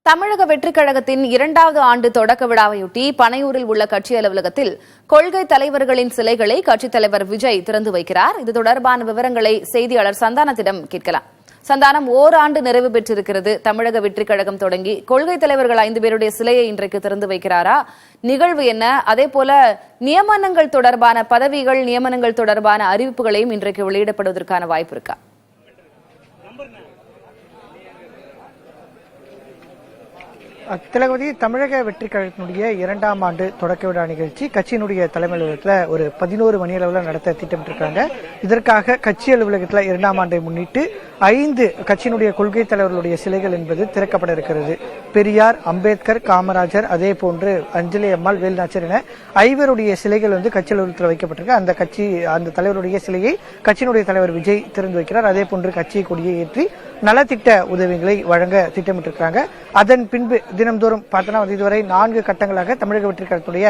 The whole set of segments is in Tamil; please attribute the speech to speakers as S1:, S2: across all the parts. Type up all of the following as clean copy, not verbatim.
S1: தமிழக வெற்றிக் கழகத்தின் 2வது ஆண்டு தொடக்க விழாவையொட்டி பனையூரில் உள்ள கட்சி அலுவலகத்தில் கொள்கை தலைவர்களின் சிலைகளை கட்சித் தலைவர் விஜய் திறந்து வைக்கிறார். இது தொடர்பான விவரங்களை செய்தியாளர் சந்தானத்திடம் கேட்கலாம். சந்தானம், ஓராண்டு நிறைவு பெற்றிருக்கிறது. தமிழக வெற்றிக் கழகம் தொடங்கி கொள்கை தலைவர்கள் 5 பேருடைய சிலையை இன்றைக்கு திறந்து வைக்கிறாரா? நிகழ்வு என்ன? அதேபோல நியமனங்கள் தொடர்பான பதவிகள், நியமனங்கள் தொடர்பான அறிவிப்புகளையும் இன்றைக்கு வெளியிடப்படுவதற்கான வாய்ப்பு இருக்கா?
S2: திலகவதி, தமிழக வெற்றிக் கழகத்தினுடைய 2ஆம் ஆண்டு தொடக்க விழா நிகழ்ச்சி கட்சியினுடைய தலைமை அலுவலகத்தில் ஒரு 11 மணி அளவில் நடத்த திட்டமிட்டிருக்காங்க. இதற்காக கட்சி அலுவலகத்தில் 2ஆம் ஆண்டை முன்னிட்டு 5 கட்சியினுடைய கொள்கை தலைவர்களுடைய சிலைகள் என்பது திறக்கப்பட இருக்கிறது. பெரியார், அம்பேத்கர், காமராஜர், அதே போன்று அஞ்சலி அம்மாள், வேலுநாச்சியார் என 5 சிலைகள் கட்சி அலுவலகத்தில் வைக்கப்பட்டிருக்கு. அந்த தலைவருடைய சிலையை கட்சியினுடைய தலைவர் விஜய் திறந்து வைக்கிறார். அதே போன்று கட்சி கொடியை ஏற்றி நலத்திட்ட உதவிகளை வழங்க திட்டமிட்டிருக்கிறாங்க. அதன் பின்பு தினம்தோறும் பார்த்தோன்னா இதுவரை 4 கட்டங்களாக தமிழக வெற்றிக் கழகத்துடைய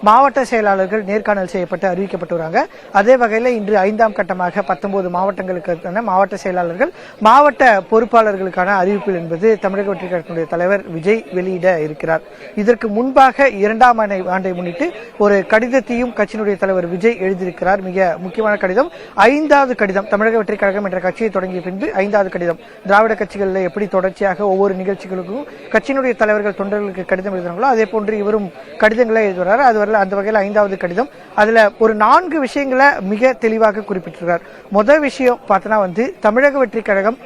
S2: மாவட்ட செயலாளர்கள் நேர்காணல் செய்யப்பட்டு அறிவிக்கப்பட்டு வராங்க. அதே வகையில் இன்று 5ஆம் கட்டமாக 19 மாவட்டங்களுக்கான மாவட்ட செயலாளர்கள், மாவட்ட பொறுப்பாளர்களுக்கான அறிவிப்பு என்பது தமிழக வெற்றிக் கழகத்துடைய தலைவர் விஜய் வெளியிட இருக்கிறார். இதற்கு முன்பாக 2ஆம் ஆண்டை முன்னிட்டு ஒரு கடிதத்தையும் கட்சியினுடைய தலைவர் விஜய் எழுதியிருக்கிறார். மிக முக்கியமான கடிதம், 5வது கடிதம். தமிழக வெற்றிக் கழகம் என்ற கட்சியை தொடங்கிய பின்பு 5வது கடிதம். திராவிட கட்சிகளில் எப்படி தொடர்ச்சியாக ஒவ்வொரு நிகழ்ச்சிகளுக்கும் கட்சியினுடைய தலைவர்கள் தொண்டர்களுக்கு கடிதம் எழுதுறாங்களோ அதே போன்று இவரும் கடிதங்களை எழுதுகிறார். அந்த வகையில் 5வது கடிதம். அதுல ஒரு 4 விஷயங்களை மிக தெளிவாக குறிப்பிட்டிருக்கிறார். முதல் விஷயம் பார்த்தோன்னா தமிழக வெற்றிக் கழகம்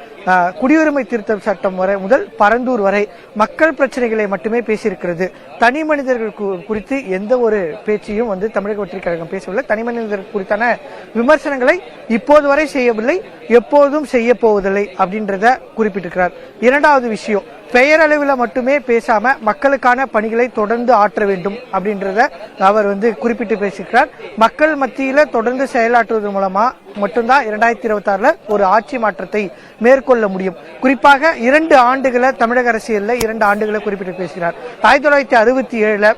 S2: குடியுரிமை திருத்த சட்டம் வரை முதல் பரந்தூர் வரை மக்கள் பிரச்சனைகளை மட்டுமே பேசியிருக்கிறது. தனி மனிதர்கள் குறித்து எந்த ஒரு பேச்சையும் தமிழக வெற்றிக் கழகம் பேசவில்லை. தனி மனிதர்கள் குறித்தான விமர்சனங்களை இப்போது வரை செய்யவில்லை, எப்போதும் செய்ய போவதில்லை அப்படின்றத குறிப்பிட்டிருக்கிறார். 2வது விஷயம், பெயரளவில் மட்டுமே பேசாம மக்களுக்கான பணிகளை தொடர்ந்து ஆற்ற வேண்டும் அப்படின்றத அவர் குறிப்பிட்டு பேசியிருக்கிறார். மக்கள் மத்தியில தொடர்ந்து செயலாற்றுவது மூலமா மட்டும்தான் 2026 ஒரு ஆட்சி மாற்றத்தை மேற்கொள்ள முடியும். குறிப்பாக 2 ஆண்டுகளை தமிழக அரசியல்ல 2 ஆண்டுகளை குறிப்பிட்டு பேசுகிறார். 1967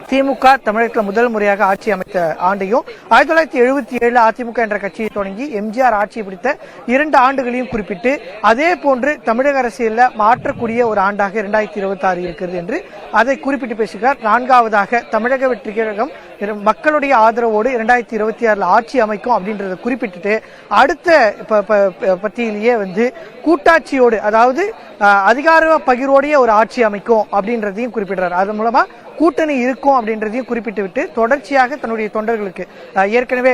S2: திமுக தமிழகத்தில் முதல் முறையாக ஆட்சி அமைத்த ஆண்டையும், 1977 அதிமுக என்ற கட்சியை தொடங்கி எம்ஜிஆர் ஆட்சியை பிடித்த 2 ஆண்டுகளையும் குறிப்பிட்டு அதே போன்று தமிழக அரசியலில் மாற்றக்கூடிய ஒரு ஆண்டாக 2026 இருக்கிறது என்று அதை குறிப்பிட்டு பேசுகிறார். 4வதாக தமிழக வெற்றிக் கழகம் மக்களுடைய ஆதரவோடு 2026 ஆட்சி அமைக்கும் அப்படின்றத குறிப்பிட்டுட்டு அடுத்த பத்தியிலேயே கூட்டாட்சியோடு, அதாவது அதிகார பகிர்வோடைய ஒரு ஆட்சி அமைக்கும் அப்படின்றதையும் குறிப்பிடுறார். அதன் மூலமா கூட்டணி இருக்கும் அப்படின்றதையும் குறிப்பிட்டு விட்டு தொடர்ச்சியாக தன்னுடைய தொண்டர்களுக்கு ஏற்கனவே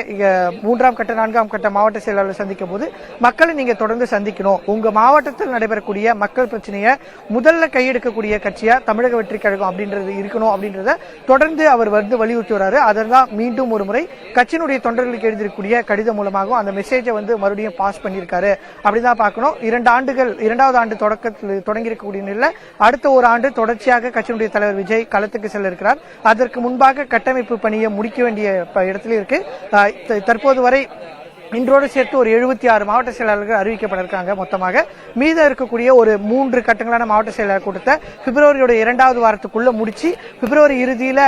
S2: 3ஆம் கட்ட 4ஆம் கட்ட மாவட்ட செயலாளர் சந்திக்கும் போது மக்களை நீங்க தொடர்ந்து சந்திக்கணும், உங்க மாவட்டத்தில் நடைபெறக்கூடிய மக்கள் பிரச்சனையை முதல்ல கையெடுக்கக்கூடிய கட்சியா தமிழக வெற்றிக் கழகம் அப்படின்றது இருக்கணும் அப்படின்றத தொடர்ந்து அவர் வலியுறுத்தி வராரு. அதெல்லாம் மீண்டும் ஒரு முறை கட்சியினுடைய தொண்டர்களுக்கு எழுதியிருக்கக்கூடிய கடிதம் மூலமாகவும் அந்த மெசேஜை மறுபடியும் பாஸ் பண்ணியிருக்காரு அப்படிதான் பார்க்கணும். 2வது ஆண்டு தொடக்கத்தில் தொடங்கியிருக்கக்கூடிய நிலையில் அடுத்த ஒரு ஆண்டு தொடர்ச்சியாக கட்சியினுடைய தலைவர் விஜய் களத்துக்கு செல்ல இருக்கிறார். அதற்கு முன்பாக கட்டமைப்பு பணியை முடிக்க வேண்டிய இடத்துல இருக்கு. தற்போது வரை இன்றோடு சேர்த்து ஒரு 76 மாவட்ட செயலாளர்கள் அறிவிக்கப்பட்டிருக்காங்க. மொத்தமாக மீதம் இருக்கக்கூடிய ஒரு 3 கட்டங்களான மாவட்ட செயலாளர் கூட்டத்தை பிப்ரவரியோட 2வது வாரத்துக்குள்ள முடிச்சு பிப்ரவரி இறுதியில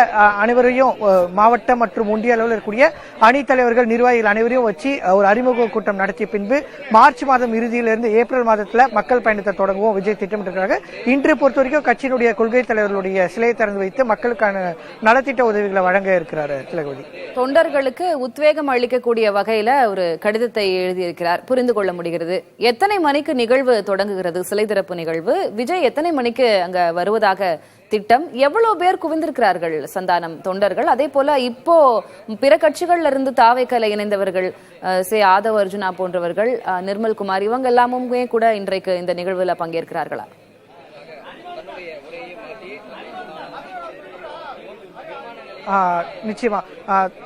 S2: அனைவரையும் மாவட்ட மற்றும் ஒன்றிய அளவில் இருக்கக்கூடிய அணி தலைவர்கள், நிர்வாகிகள் அனைவரையும் வச்சு ஒரு அறிமுக கூட்டம் நடத்திய பின்பு மார்ச் மாதம் இறுதியிலிருந்து ஏப்ரல் மாதத்துல மக்கள் பயணத்தை தொடங்குவோம் விஜய் திட்டமிட்டிருக்காங்க. இன்று பொறுத்த வரைக்கும் கட்சியினுடைய கொள்கை தலைவர்களுடைய சிலையை திறந்து வைத்து மக்களுக்கான நலத்திட்ட உதவிகளை வழங்க இருக்கிறார். திலகவதி,
S1: தொண்டர்களுக்கு உத்வேகம் அளிக்கக்கூடிய வகையில ஒரு கடிதத்தை எழுதியிருக்கிறார், புரிந்து கொள்ள முடிகிறது. எத்தனை மணிக்கு நிகழ்வு தொடங்குகிறது? சிலை திறப்பு நிகழ்வு. விஜய் எத்தனை மணிக்கு அங்க வருவதாக திட்டம்? எவ்வளவு பேர் குவிந்திருக்கிறார்கள் சந்தானம் தொண்டர்கள்? அதே போல இப்போ பிற கட்சிகள்ல இருந்து தாவேக்கல இணைந்தவர்கள், ஆதவ் அர்ஜுனா போன்றவர்கள், நிர்மல்குமார், இவங்க எல்லாமுமே கூட இன்றைக்கு இந்த நிகழ்வுல பங்கேற்கிறார்களா?
S2: நிச்சயமா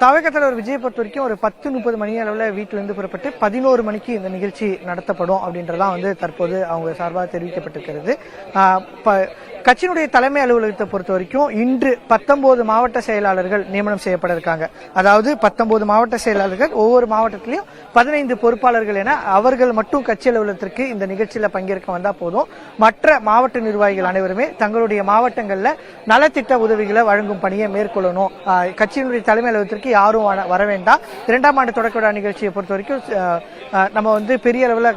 S2: தவக தலைவர் விஜய் பொறுத்த வரைக்கும் ஒரு 10-30 மணி அளவில் வீட்டிலிருந்து புறப்பட்டு 11 மணிக்கு இந்த நிகழ்ச்சி நடத்தப்படும் அப்படின்றதான் தற்போது அவங்க சார்பாக தெரிவிக்கப்பட்டிருக்கிறது. கட்சியினுடைய தலைமை அலுவலகத்தை பொறுத்த வரைக்கும் இன்று 19 மாவட்ட செயலாளர்கள் நியமனம் செய்யப்பட இருக்காங்க. அதாவது 19 மாவட்ட செயலாளர்கள், ஒவ்வொரு மாவட்டத்திலையும் 15 பொறுப்பாளர்கள் என அவர்கள் மட்டும் கட்சி அலுவலகத்திற்கு இந்த நிகழ்ச்சியில பங்கேற்க வந்தா போதும். மற்ற மாவட்ட நிர்வாகிகள் அனைவருமே தங்களுடைய மாவட்டங்கள்ல நலத்திட்ட உதவிகளை வழங்கும் பணியை மேற்கொள்ளணும். கட்சியினுடைய தலைமை அலுவலகத்திற்கு யாரும் வர வேண்டாம். 2ஆம் ஆண்டு தொடக்க விழா நிகழ்ச்சியை பொறுத்த வரைக்கும் நம்ம பெரிய அளவில்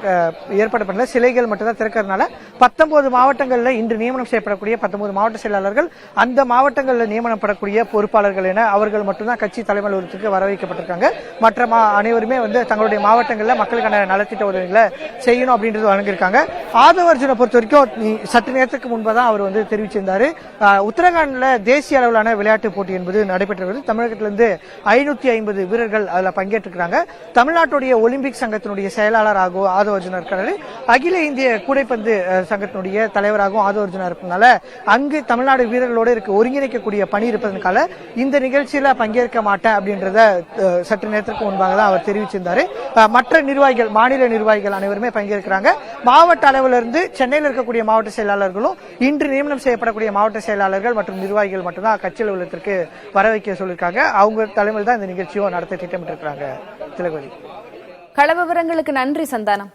S2: ஏற்பாடு பண்ணல, சிலைகள் மட்டும் தான் திறக்கிறதுனால 19 மாவட்டங்களில் இன்று நியமனம் செய்யப்படக்கூடிய 19 மாவட்ட செயலாளர்கள், அந்த மாவட்டங்களில் நியமனப்படக்கூடிய பொறுப்பாளர்கள் என அவர்கள் மட்டும்தான் கட்சி தலைமை அலுவலகத்துக்கு வர வைக்கப்பட்டிருக்காங்க. மற்ற அனைவருமே தங்களுடைய மாவட்டங்களில் மக்களுக்கான நலத்திட்ட உதவிகளை செய்யணும் அப்படின்றது வழங்கியிருக்காங்க. ஆதவ் அர்ஜுனை பொறுத்த வரைக்கும் சற்று நேரத்துக்கு முன்பதான் அவர் தெரிவிச்சிருந்தாரு. உத்தரகாண்ட்ல தேசிய அளவிலான விளையாட்டு போட்டி என்பது நடைபெற்றது. தமிழகத்திலிருந்து 550 வீரர்கள் அதுல பங்கேற்றிருக்கிறாங்க. தமிழ்நாட்டுடைய ஒலிம்பிக் சங்கத்தினுடைய செயலாளராகவும் ஆதவ் அர்ஜுனா இருக்கிறாரு. அகில இந்திய கூடைப்பந்து சங்கத்தினுடைய தலைவராகவும் ஆதவ் அர்ஜுனா இருப்பதனால அங்கு தமிழ்நாடு வீரர்களோடு ஒருங்கிணைக்கக்கூடிய பணி இருப்பதனால இந்த நிகழ்ச்சியில பங்கேற்க மாட்டேன் அப்படின்றத சற்று நேரத்திற்கு முன்பாக தான் அவர் தெரிவிச்சிருந்தாரு. மற்ற நிர்வாகிகள், மாநில நிர்வாகிகள் அனைவருமே பங்கேற்கிறாங்க. மாவட்ட அளவில் இருந்து சென்னையில் இருக்கக்கூடிய மாவட்ட செயலாளர்களும் இன்று நியமனம் செய்யப்படக்கூடிய மாவட்ட செயலாளர்கள் மற்றும் நிர்வாகிகள் மட்டும்தான் கட்சி அலுவலகத்திற்கு வர வைக்க சொல்லியிருக்காங்க. அவங்க தலைமையில் தான் இந்த நிகழ்ச்சியும் நடத்த திட்டமிட்டிருக்கிறாங்க. திலகவதி,
S1: கள விவரங்களுக்கு நன்றி சந்தானம்.